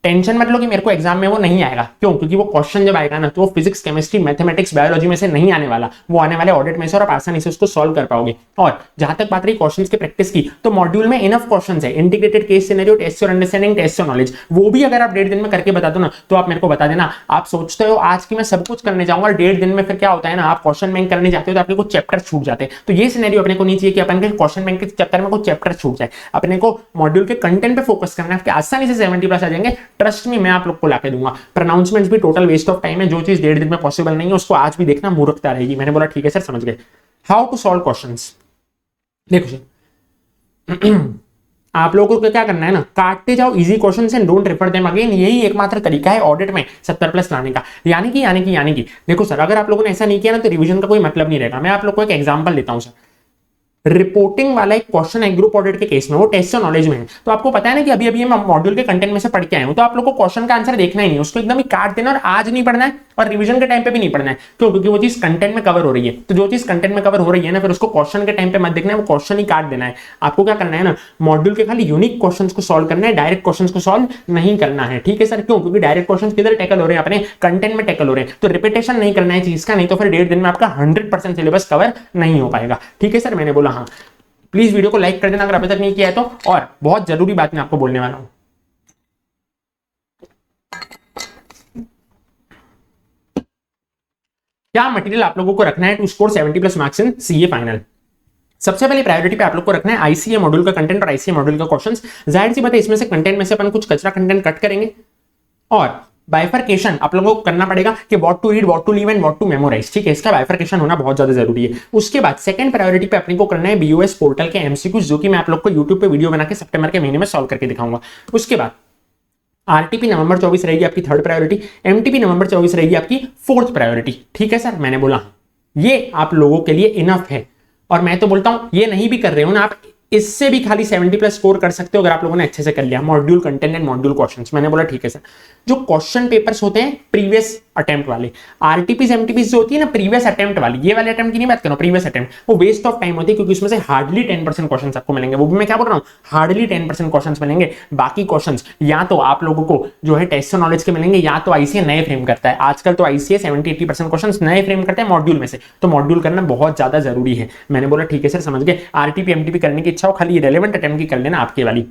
S1: टेंशन मत लो कि मेरे को एग्जाम में वो नहीं आएगा। क्यों? क्योंकि वो क्वेश्चन जब आएगा ना तो वो फिजिक्स, केमिस्ट्री, मैथमेटिक्स, बायोलॉजी में से नहीं आने वाला, वो आने वाले ऑडिट में से और आप आसानी से उसको सॉल्व कर पाओगे। और जहां तक बात रही क्वेश्चंस के प्रैक्टिस की, तो मॉड्यूल में इनफ क्वेश्चंस है। Integrated case scenario, test your understanding, test your knowledge, वो भी अगर आप 1.5 दिन में करके बता दो ना तो आप मेरे को बता देना। आप सोचते हो आज की मैं सब कुछ करने जाऊंगा और 1.5 दिन में फिर क्या होता है ना, आप क्वेश्चन बैंक करने जाते हो तो आपके कुछ चैप्टर छूट जाते हैं। तो ये सिनेरियो अपने को नहीं चाहिए कि अपन के क्वेश्चन बैंक के चक्कर में कुछ चैप्टर छूट जाए। अपने को मॉड्यूल के कंटेंट पे फोकस करना है, आसानी से 70+ आ जाएंगे। ट्रस्ट में, मैं आप लोग को लाके दूंगा। प्रोनाउंसमेंट्स भी टोटल वेस्ट ऑफ टाइम है। जो चीज 1.5 दिन में पॉसिबल नहीं है उसको आज भी देखना मूर्खता रहेगी। मैंने बोला ठीक है सर, समझ गए। हाउ टू सॉल्व क्वेश्चंस, देखो सर आप लोगों को क्या करना है ना, काटते जाओ easy questions and don't refer them again. यही एकमात्र तरीका है ऑडिट में 70+ लाने का। यानी कि देखो सर, अगर आप लोगों ने ऐसा नहीं किया ना तो रिवीजन का कोई मतलब नहीं रहेगा। मैं आप लोग को एक एग्जांपल देता हूं सर। रिपोर्टिंग वाला एक क्वेश्चन है ग्रुप ऑडिट के केस में, वो टेस्ट और नॉलेज में है। तो आपको पता है ना कि अभी अभी मैं मॉड्यूल के कंटेंट में से पढ़ के आया हूं, तो आप लोग को क्वेश्चन का आंसर देखना ही नहीं, उसको एकदम ही काट देना और आज नहीं पढ़ना है और रिवीजन के टाइम पे भी नहीं पढ़ना है। क्यों? क्योंकि वो चीज कंटेंट में कवर हो रही है। तो जो चीज कंटेंट में कवर हो रही है ना, फिर उसको क्वेश्चन के टाइम पे मत देखना है, वो क्वेश्चन ही काट देना है। आपको क्या करना है ना, मॉड्यूल के खाली यूनिक क्वेश्चंस को सॉल्व करना है, डायरेक्ट क्वेश्चंस को सॉल्व नहीं करना है, ठीक है सर। क्यों? क्योंकि डायरेक्ट क्वेश्चंस किधर टैकल हो रहे हैं, अपने कंटेंट में टैकल हो रहे हैं। तो रिपीटेशन नहीं करना है चीज का, नहीं तो फिर 1.5 दिन में आपका 100% सिलेबस कवर नहीं हो पाएगा, ठीक है सर। मैंने बोला हाँ। प्लीज वीडियो को लाइक कर देना अगर अभी तक नहीं किया है तो। और बहुत जरूरी बात मैं आपको बोलने वाला हूं, क्या मटेरियल आप लोगों को रखना है to score 70+ marks in CA final. सबसे पहले प्रायोरिटी पे आप लोग को रखना है आईसीए मॉड्यूल का कंटेंट और आईसीए मॉड्यूल का क्वेश्चंस। जाहिर सी बात है इसमें से कंटेंट में से अपन कुछ कचरा कंटेंट कट करेंगे और बाइफरकेशन आप लोगों को करना पड़ेगा कि what to read, what to leave and what to memorise, ठीक है। इसका बाइफरकेशन होना बहुत ज्यादा जरूरी है। उसके बाद सेकंड प्रायोरिटी पे अपने को करना है बीओएस पोर्टल के एमसीक्यूज, जो कि मैं आप लोग को यूट्यूब पे वीडियो बना के सितंबर के महीने में सॉल्व करके दिखाऊंगा। उसके बाद आरटीपी नवंबर 24 रहेगी आपकी थर्ड प्रायोरिटी, एमटीपी नवंबर 24 रहेगी आपकी फोर्थ प्रायोरिटी, ठीक है सर। मैंने बोला ये आप लोगों के लिए इनफ है। और मैं तो बोलता हूं ये नहीं भी कर रहे हो ना आप, इससे भी खाली 70+ स्कोर कर सकते हो अगर आप लोगों ने अच्छे से कर लिया module content and module questions. मैंने बोला ठीक है सर। जो क्वेश्चन पेपर्स होते हैं प्रीवियस अटेम्प्ट वाले, आरटीपीज एमटीपीज जो होती है ना प्रीवियस अटेम्प्ट वाली, ये वाले अटेम्प्ट की नहीं बात करो, प्रीवियस अटेम्प्ट, वो वेस्ट ऑफ टाइम होती है क्योंकि उसमें से हार्डली 10% क्वेश्चंस आपको मिलेंगे। वो भी मैं क्या बोल रहा हूँ, हार्डली 10% क्वेश्चंस मिलेंगे। बाकी क्वेश्चंस या तो आप लोगों को जो है टेस्ट और नॉलेज के मिलेंगे, या तो आईसीए नए फ्रेम करता है। आजकल तो आईसीए 70-80% क्वेश्चंस नए फ्रेम करते हैं मॉड्यूल में से, तो मॉड्यूल करना बहुत ज्यादा जरूरी है। मैंने बोला ठीक है सर, समझ गए। आरटीपी एमटीपी करने की इच्छा हो, खाली रेलेवेंट अटेम्प्ट की कर लेना आपके वाली,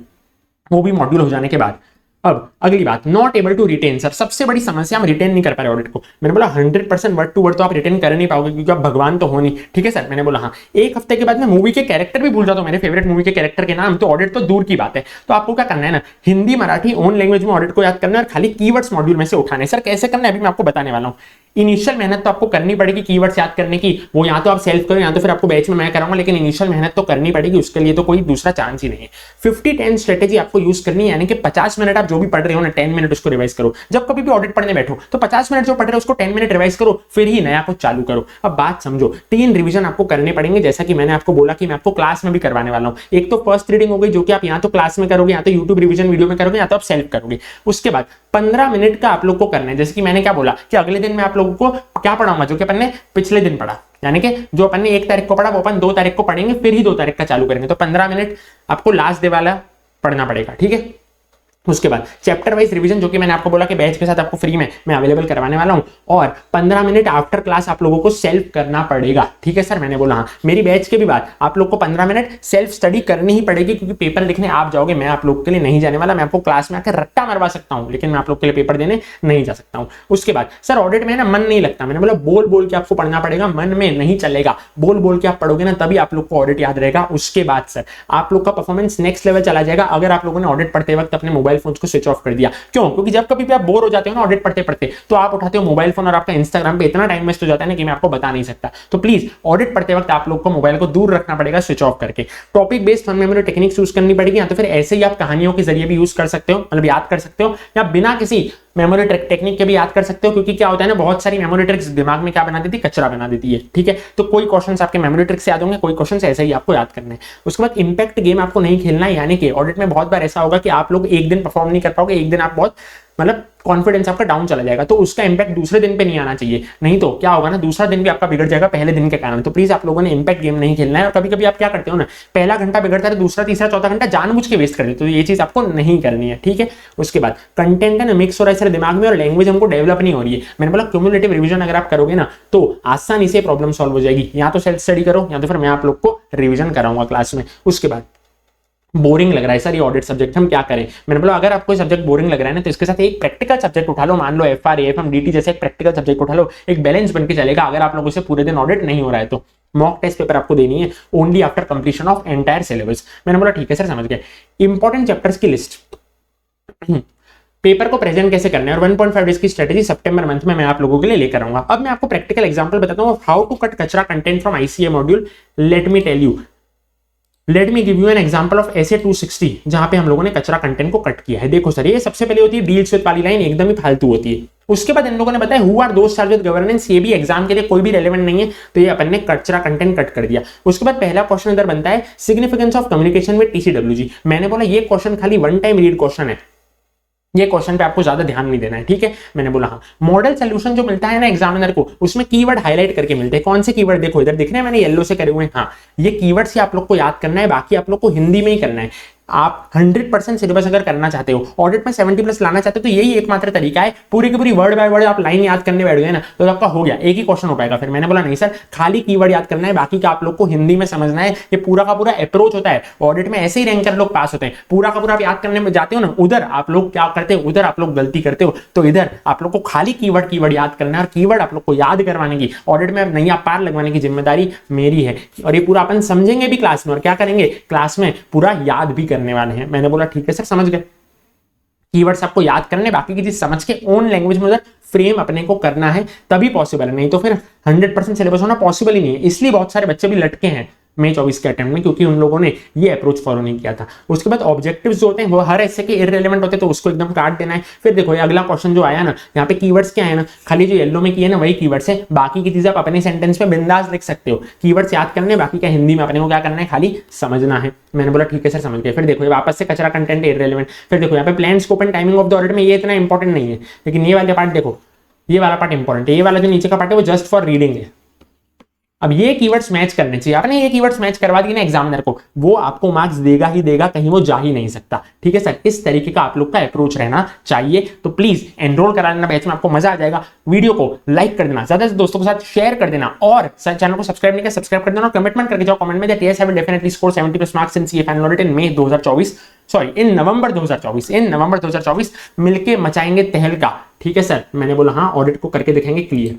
S1: वो भी मॉड्यूल हो जाने के बाद। अब अगली बात, not able to retain. Sir सबसे बड़ी समस्या, हम रिटेन नहीं कर पा रहे ऑडिट को। मैंने बोला 100% वर्ड टू वर्ड तो आप रिटेन कर नहीं पाओगे क्योंकि आप भगवान तो हो नहीं, ठीक है सर। मैंने बोला हाँ। एक हफ्ते के बाद मैं मूवी के कैरेक्टर भी भूल जाता हूं, मेरे फेवरेट मूवी के कैरेक्टर के नाम, तो ऑडिट तो दूर की बात है। तो आपको क्या करना है ना, हिंदी मराठी ओन लैंग्वेज में ऑडिट को याद करना है और खाली कीवर्ड्स मॉड्यूल में से उठाने। सर कैसे करना है अभी मैं आपको बताने वाला हूं। इनिशियल मेहनत तो आपको करनी पड़ेगी कीवर्ड्स याद करने की, वो या तो आप सेल्फ करो या तो फिर आपको बैच में मैं कराऊंगा, लेकिन इनिशियल मेहनत तो करनी पड़ेगी, उसके लिए तो कोई दूसरा चांस ही नहीं है। 50-10 स्ट्रेटेजी आपको यूज करनी है, यानी कि 50 मिनट आप जो भी पढ़ रहे हो ना 10 मिनट उसको रिवाइज करो। जब कभी भी ऑडिट पढ़ने बैठो तो 50 मिनट जो पढ़ रहे हो उसको 10 मिनट रिवाइज करो, फिर ही नया कुछ चालू करो। अब बात समझो, 3 रिवीजन आपको करने पड़ेंगे, जैसा कि मैंने आपको बोला कि मैं आपको क्लास में भी करवाने वाला हूं। एक तो फर्स्ट रीडिंग हो गई, जो कि आप या तो क्लास में करोगे, या तो यूट्यूब रिवीजन वीडियो में करोगे, या तो आप सेल्फ करोगे। उसके बाद 15 मिनट का आप लोग को करना है, जैसे कि मैंने क्या बोला कि अगले दिन मैं आप लोगों को क्या पढ़ाऊंगा जो कि अपन ने पिछले दिन पढ़ा, यानी कि जो अपन ने 1 तारीख को पढ़ा वो अपन 2 तारीख को पढ़ेंगे, फिर ही 2 तारीख का चालू करेंगे। तो 15 मिनट आपको लास्ट डे वाला पढ़ना पड़ेगा, ठीक है। उसके बाद चैप्टर वाइज रिवीजन, जो कि मैंने आपको बोला कि बैच के साथ आपको फ्री में मैं अवेलेबल करवाने वाला हूं, और 15 मिनट आफ्टर क्लास आप लोगों को सेल्फ करना पड़ेगा, ठीक है सर। मैंने बोला हाँ। मेरी बैच के भी बाद आप लोग को 15 मिनट सेल्फ स्टडी करनी ही पड़ेगी, क्योंकि पेपर लिखने आप जाओगे, मैं आप लोग के लिए नहीं जाने वाला। मैं आपको क्लास में आकर रट्टा मरवा सकता हूं, लेकिन मैं आप लोग के लिए पेपर देने नहीं जा सकता हूं। उसके बाद सर ऑडिट में ना मन नहीं लगता, मैंने बोला बोल बोल के आपको पढ़ना पड़ेगा, मन में नहीं चलेगा। बोल बोल के आप पढ़ोगे ना तभी आप लोग को ऑडिट याद रहेगा। उसके बाद सर आप लोग का परफॉर्मेंस नेक्स्ट लेवल चला जाएगा अगर आप लोगों ने ऑडिट पढ़ते वक्त अपने मोबाइल फोन को स्विच ऑफ कर दिया। क्यों? क्योंकि जब कभी भी आप बोर हो जाते हो ना ऑडिट पढ़ते पढ़ते, तो आप उठाते हो मोबाइल फोन और आपका इंस्टाग्राम पे इतना टाइम वेस्ट हो जाता है ना कि मैं आपको बता नहीं सकता। तो प्लीज ऑडिट पढ़ते वक्त आप लोग को मोबाइल को दूर रखना पड़ेगा स्विच ऑफ करके। Topic based fun memory techniques use करनी पड़ेगी, या तो फिर ऐसे ही आप कहानियों के जरिए भी यूज कर सकते हो, मतलब याद कर सकते हो, या बिना किसी मेमोरी टेक्निक के भी याद कर सकते हो, क्योंकि क्या होता है ना, बहुत सारी मेमोरी ट्रिक्स दिमाग में क्या बना देती है, कचरा बना देती है। ठीक है, तो कोई क्वेश्चंस आपके मेमोरी ट्रिक्स से याद होंगे, कोई क्वेश्चंस ऐसे ही आपको याद करने हैं। उसके बाद इंपैक्ट गेम आपको नहीं खेलना है, यानी कि ऑडिट में बहुत बार ऐसा होगा कि आप लोग एक दिन परफॉर्म नहीं कर पाओगे, एक दिन आप बहुत मतलब कॉन्फिडेंस आपका डाउन चला जाएगा, तो उसका इंपैक्ट दूसरे दिन पे नहीं आना चाहिए, नहीं तो क्या होगा ना, दूसरा दिन भी आपका बिगड़ जाएगा पहले दिन के कारण। तो प्लीज आप लोगों ने इंपैक्ट गेम नहीं खेलना है। और कभी कभी आप क्या करते हो ना, पहला घंटा बिगड़ता है, दूसरा तीसरा चौथा घंटा जानबूझ के वेस्ट कर देते हो, तो ये चीज आपको नहीं करनी है। ठीक है, उसके बाद कंटेंट है ना मिक्स हो रहा है सर दिमाग में, और लैंग्वेज हमको डेवलप नहीं हो रही है। मैंने बोला क्यूमुलेटिव रिवीजन अगर आप करोगे ना तो आसानी से प्रॉब्लम सॉल्व हो जाएगी। या तो सेल्फ स्टडी करो, या तो फिर मैं आप लोग को रिविजन कराऊंगा क्लास में। उसके बाद बोरिंग लग रहा है सर ये ऑडिट सब्जेक्ट, हम क्या करें? मैंने बोला अगर आपको सब्जेक्ट बोरिंग लग रहा है ना, तो इसके साथ एक प्रैक्टिकल सब्जेक्ट उठा लो, मान लो एफआर, एएफएम, डीटी जैसे एक प्रैक्टिकल सब्जेक्ट उठा लो, एक बैलेंस बन के चलेगा। अगर आप लोगों से पूरे दिन ऑडिट नहीं हो रहा है तो मॉक टेस्ट पेपर आपको देनी है only after completion of entire syllabus. मैंने बोला ठीक है सर, समझ गए। इंपॉर्टेंट चैप्टर्स की लिस्ट, पेपर को प्रेजेंट कैसे करना है और 1.5 डेज की स्ट्रेटेजी सितंबर मंथ में मैं आप लोगों के लिए लेकर आऊंगा। अब मैं आपको प्रैक्टिकल एग्जांपल बताता हूं हाउ टू कट कचरा content from ICA module. Let me tell you, let me give you an example of ऐसे 260 जहां पे हम लोगों ने कचरा कंटेंट को कट किया है। देखो सर, ये सबसे पहले होती है डील्स विद वाली लाइन, एकदम ही फालतू होती है। उसके बाद इन लोगों ने बताया हु आर दोस्त चार्ज विद गवर्नेंस, ये भी एग्जाम के लिए कोई भी रेलेवेंट नहीं है, तो ये अपन ने कचरा कंटेंट कट कर दिया। उसके बाद पहला क्वेश्चन इधर बनता है significance of communication with TCWG. मैंने बोला ये क्वेश्चन खाली वन टाइम रीड क्वेश्चन है, ये क्वेश्चन पे आपको ज्यादा ध्यान नहीं देना है। ठीक है, मैंने बोला हाँ। मॉडल सोल्यूशन जो मिलता है ना एग्जामिनर को, उसमें कीवर्ड हाईलाइट करके मिलते हैं। कौन से कीवर्ड देखो इधर दिख रहे हैं, मैंने येलो से करे हुए हैं। हाँ, ये कीवर्ड्स ही आप लोग को याद करना है, बाकी आप लोग को हिंदी में ही करना है। आप 100% सिलेबस अगर करना चाहते हो, ऑडिट में 70+ लाना चाहते हो, तो यही एकमात्र तरीका है। पूरी की पूरी वर्ड बाय वर्ड आप लाइन याद करने बैठ गए ना, तो आपका हो गया, एक ही क्वेश्चन हो पाएगा। फिर मैंने बोला नहीं सर, खाली कीवर्ड याद करना है, बाकी का आप लोग को हिंदी में समझना है। ये पूरा का पूरा अप्रोच होता है ऑडिट में, ऐसे ही रैंकर लोग पास होते हैं। पूरा का पूरा आप याद करने में जाते हो ना, उधर आप लोग क्या करते हो, उधर आप लोग गलती करते हो। तो इधर आप लोग को खाली कीवर्ड याद करना है, और कीवर्ड आप लोग को याद करवाने की, ऑडिट में नैया पार लगवाने की जिम्मेदारी मेरी है। और ये पूरा अपन समझेंगे भी क्लास में, और क्या करेंगे क्लास में पूरा याद भी करने वाले हैं। मैंने बोला ठीक है सर, समझ गए। कीवर्ड्स आपको याद करने, बाकी की चीज समझ के ओन लैंग्वेज में उधर फ्रेम अपने को करना है, तभी पॉसिबल है, नहीं तो फिर 100% सिलेबस होना पॉसिबल ही नहीं है। इसलिए बहुत सारे बच्चे भी लटके हैं मई 24 के अटेम्प्ट में, क्योंकि उन लोगों ने ये अप्रोच फॉलो नहीं किया था। उसके बाद ऑब्जेक्टिव्स जो होते हैं वो हर ऐसे के इररिलेवेंट होते हैं, तो उसको एकदम काट देना है। फिर देखो ये अगला क्वेश्चन जो आया ना, यहाँ पे कीवर्ड्स क्या है ना, खाली जो येलो में किए ना वही कीवर्ड्स है, बाकी की चीजें आप अपने सेंटेंस में बिंदास लिख सकते हो। कीवर्ड्स याद करने, बाकी का हिंदी में अपने को क्या करना है, खाली समझना है। मैंने बोला ठीक है सर, समझ गए। फिर देखो ये वापस से कचरा कंटेंट इररिलेवेंट। फिर देखो यहाँ पे plan, scope and timing of the audit में ये इतना इंपॉर्टेंट नहीं है, लेकिन ये वाला पार्ट देखो, ये वाला पार्ट इंपॉर्टेंट है। ये वाला जो नीचे का पार्ट है वो जस्ट फॉर रीडिंग है। अब ये कीवर्ड्स मैच करने चाहिए, आपने ये कीवर्ड्स मैच करवा दिए ना एग्जामिनर को, वो आपको मार्क्स देगा ही देगा, कहीं वो जा ही नहीं सकता। ठीक है सर, इस तरीके का आप लोग का अप्रोच रहना चाहिए। तो प्लीज एनरोल करा लेना बैच में, आपको मजा आ जाएगा। वीडियो को लाइक कर देना, ज्यादा से दोस्तों के साथ शेयर कर देना, और चैनल को सब्सक्राइब नहीं किया सब्सक्राइब कर देना, और कमिटमेंट करके जाओ कमेंट में that yes I will definitely score 70+ marks in CA final audit in May 2024, sorry in November 2024 मिलके मचाएंगे तहलका। ठीक है सर, मैंने बोला हाँ, ऑडिट को करके दिखाएंगे क्लियर।